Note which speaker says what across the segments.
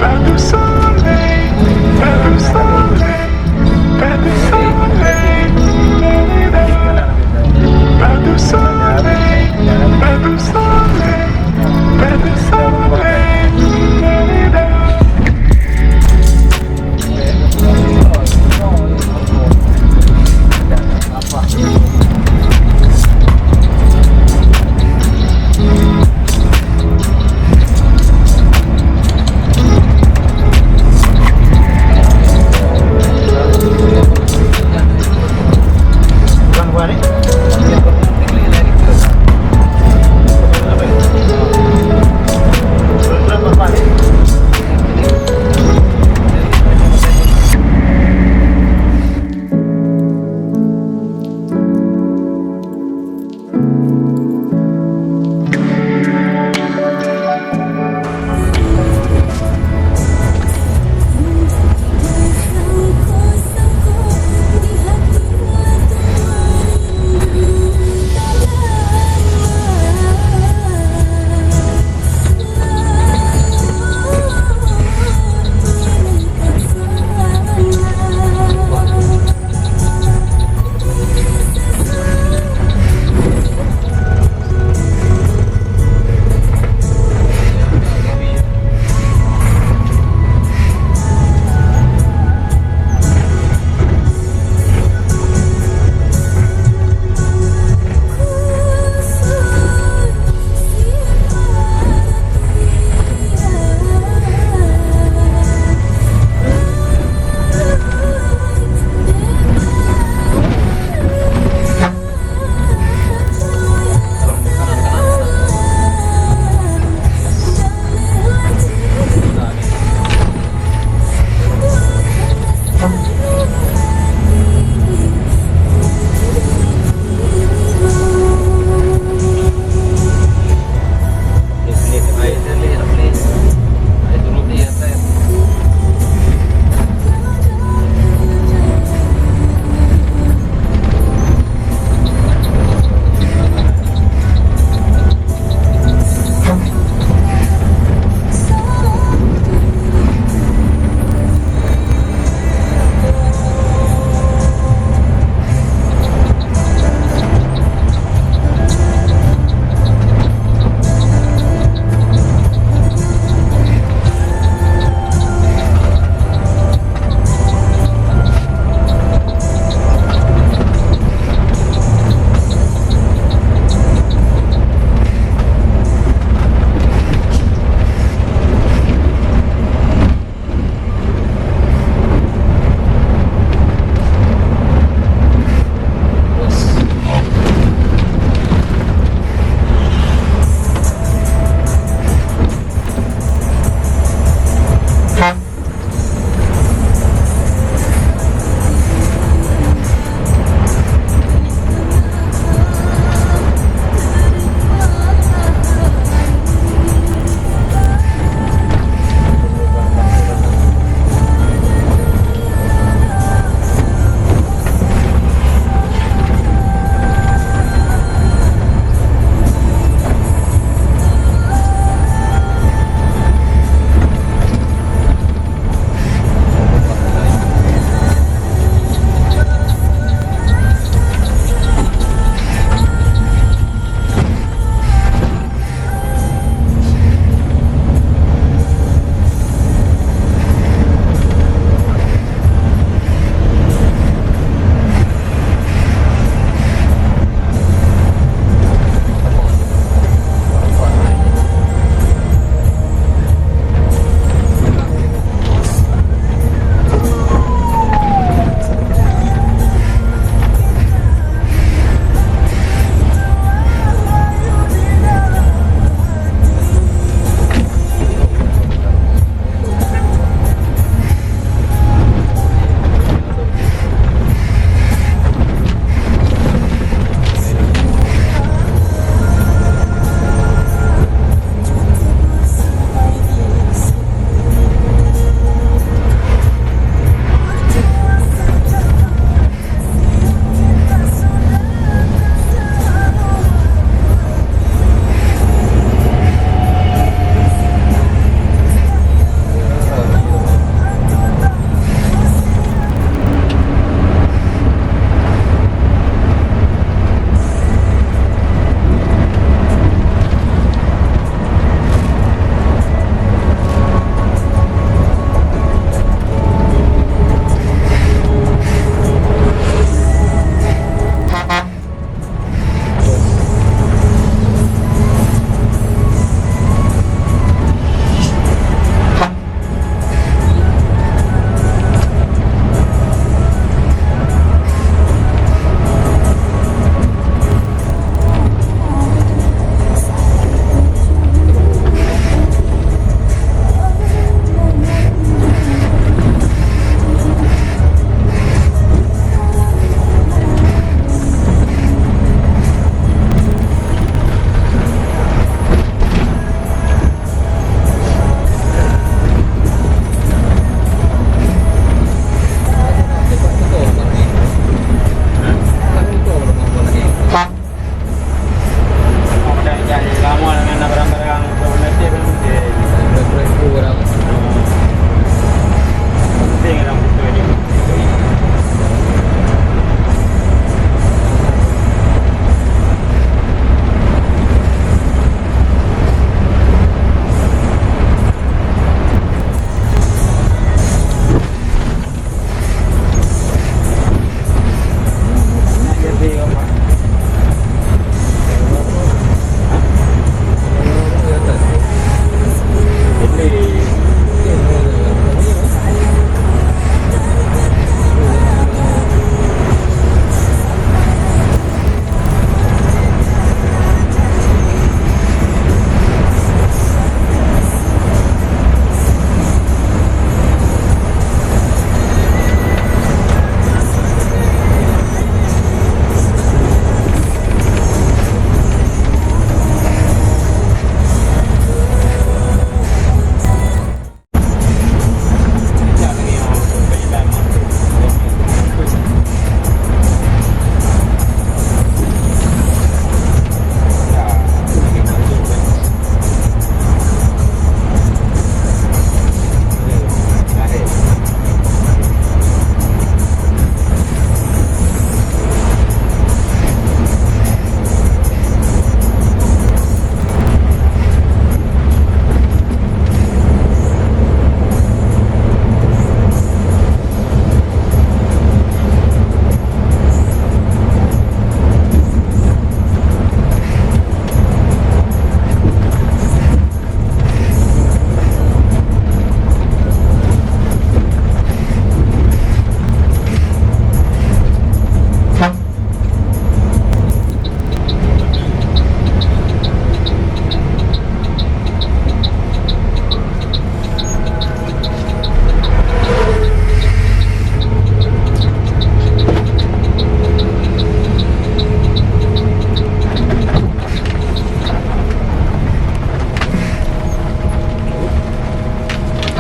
Speaker 1: Batu Soleil, Batu Soleil, Batu Soleil, Batu Soleil, Batu Soleil, Batu Soleil.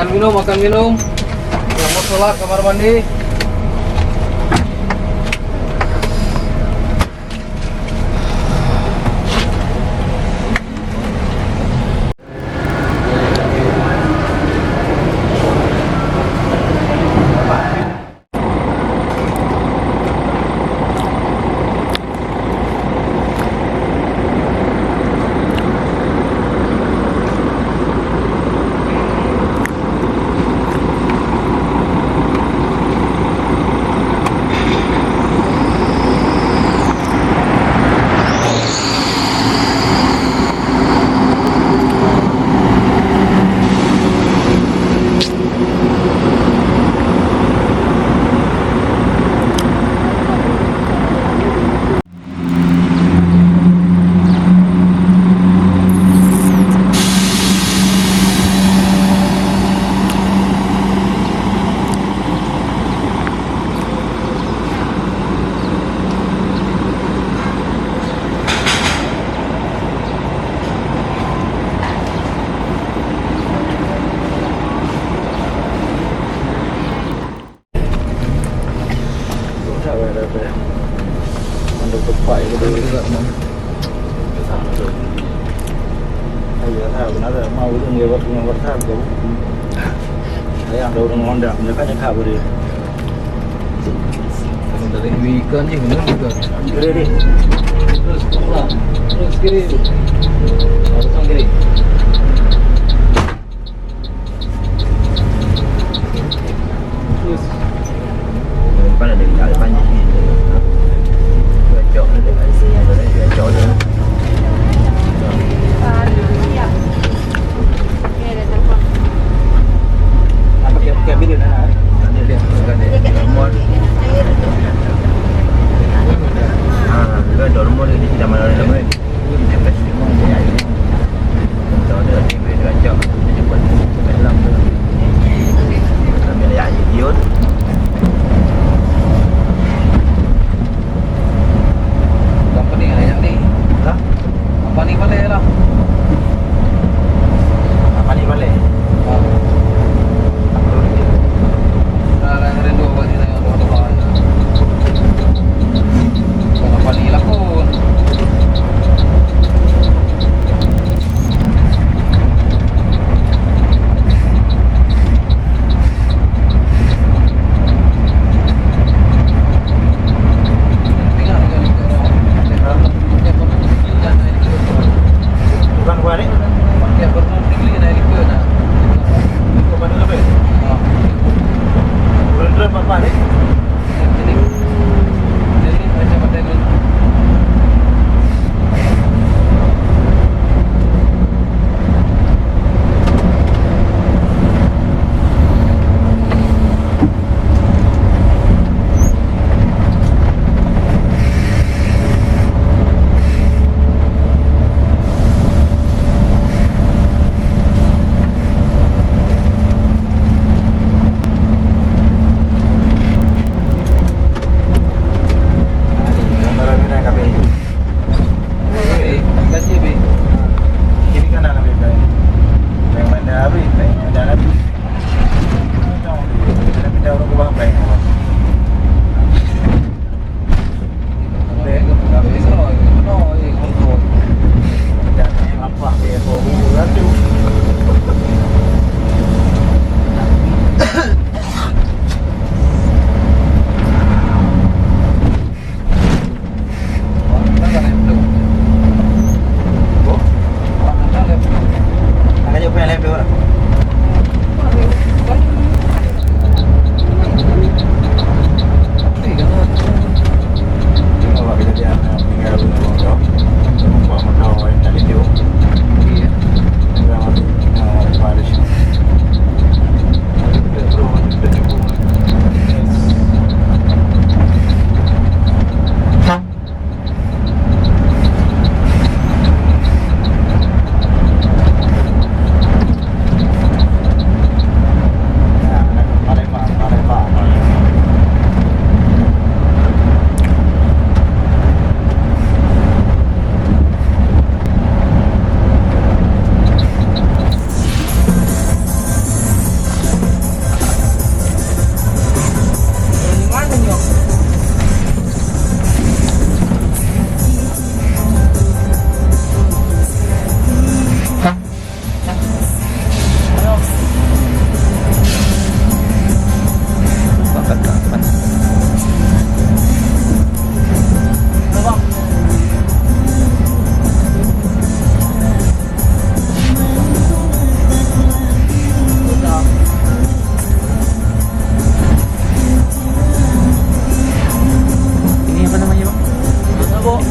Speaker 2: makan minum. Yang mau sholat kamar mandi.
Speaker 3: Untuk tepat itu
Speaker 2: Juga mau.
Speaker 3: Ayo tahu benar mau itu nggak dengan bertahan kau. Saya yang dorong Honda mereka nyekap beri.
Speaker 2: Kalau dari ikan sih bener juga.
Speaker 3: Kiri di.
Speaker 2: Terus pulang. Terus kiri. Harus kiri. Terus.
Speaker 3: Depan ada kali panjang ni. Cok ni dekat sini ada cok ni. Apa dia bila nak?
Speaker 2: Ada dia. Ada mod.
Speaker 3: Ah, dia dormol ni tidak mana ada main. Dia pasti mau dia. Tahu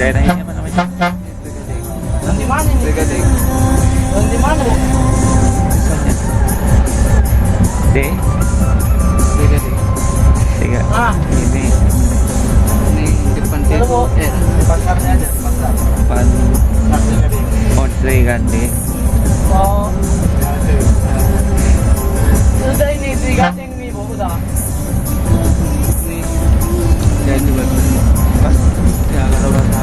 Speaker 4: daerah ini apa namanya?
Speaker 2: Dan di mana ini? Dan di mana bu?
Speaker 4: D. Tiga.
Speaker 2: Ah,
Speaker 4: Ini
Speaker 2: depan
Speaker 3: Itu bu, pasarnya aja, pasar.
Speaker 4: depan
Speaker 3: Pasarnya di.
Speaker 4: Odre Gandhi.
Speaker 2: oh, sudah ini 3 gading nih bu, udah. Nih, jangan juga. Ya kalau bahasa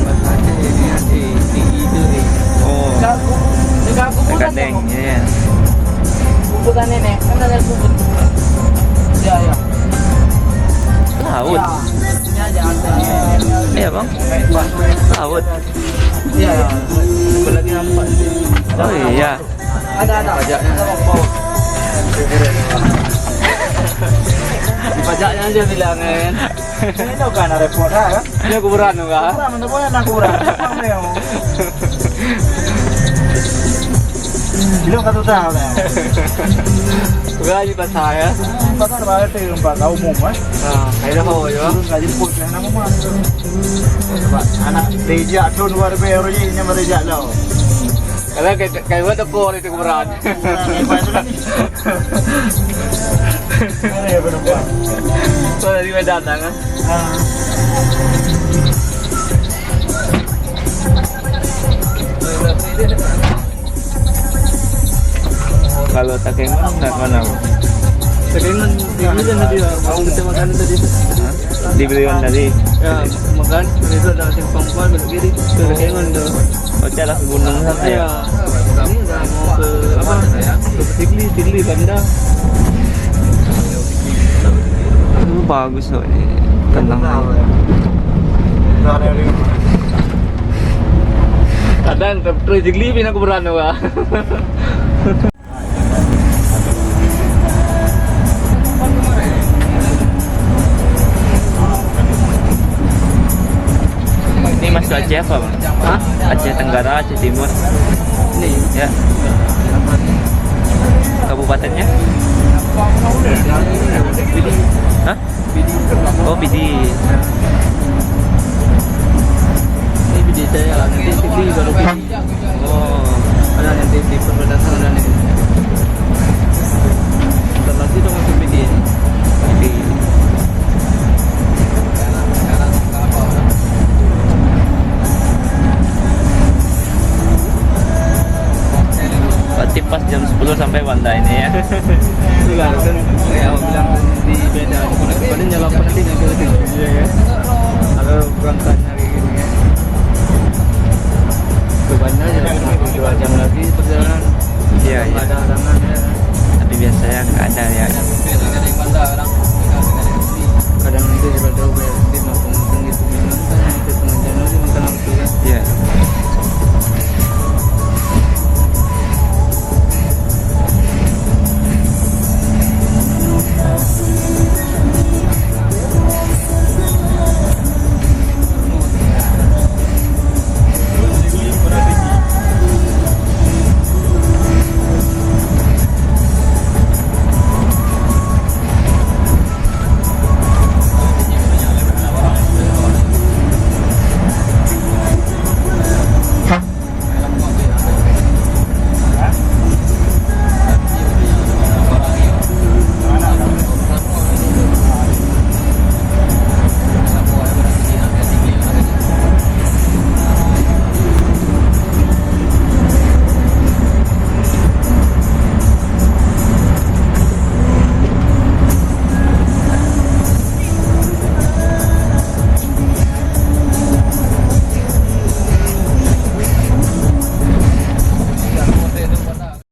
Speaker 2: Aceh ini di itu nih.
Speaker 4: Oh,
Speaker 2: Tiga kuburan
Speaker 4: Gandeng.
Speaker 2: ya,
Speaker 4: Iya.
Speaker 2: kuburan ini, kan ada kubur. Ya, ya.
Speaker 4: Laut.
Speaker 2: Ya, ini aja ada.
Speaker 4: Iya bang. Laut.
Speaker 2: Iya, ya. Lagi nampak sih.
Speaker 4: Oh iya.
Speaker 2: Ada. Pajaknya. Di pajaknya aja bilangin.
Speaker 3: Ini tuh kan ada repot kan?
Speaker 2: Ini kuburan enggak?
Speaker 3: Kurang, untuk punya nak kurang. Kurang deh. Belum kata tahu lah.
Speaker 2: Enggak di pas saya.
Speaker 3: Bakar balik ke tempat tahu umum kan?
Speaker 2: Nah, kayak ho yo.
Speaker 3: Belum gaji pun kan nama mana? Anak reja tahun 2000 euro ini mereja lo.
Speaker 2: Kalau kayak buat tepur itu kuburan.
Speaker 3: Ada berapa?
Speaker 2: So dari Medan kan?
Speaker 4: Kalau Takengon nggak mana bang?
Speaker 2: Sekarang ini kan tadi mau kita makan tadi.
Speaker 4: Dibelikan tadi.
Speaker 2: Ya, makan itu ada simpang kuat belok kiri. Sekarang tuh.
Speaker 4: Oh, jalan ke gunung sana ya?
Speaker 2: Ya, kami udah mau ke apa? Ke Tigli Bandar.
Speaker 4: Bagus loh ini. Tenang.
Speaker 2: Kadang terus Tigli pindah kuburan gua.
Speaker 4: Ini masuk Aceh apa bang?
Speaker 2: Hah?
Speaker 4: Aceh Tenggara, Aceh Timur.
Speaker 2: Ini.
Speaker 4: Ya. Kabupatennya? Hah? Oh, Pidi.
Speaker 2: Ini bidi saya nanti Tigli baru bidi.
Speaker 4: Oh,
Speaker 2: Ada nanti di perbatasan ada nih. Bentar lagi udah masuk bidi ini.
Speaker 4: Pidi. Berarti pas jam 10 sampai Banda ini ya.
Speaker 2: Enggak kan kayak aku bilang di beda. Paling nyala apa nanti nyampe lagi. Iya ya. Ada berangkat nyari gitu ya. Bebannya aja 2 jam lagi perjalanan.
Speaker 4: Iya, iya.
Speaker 2: Ada halangan ya.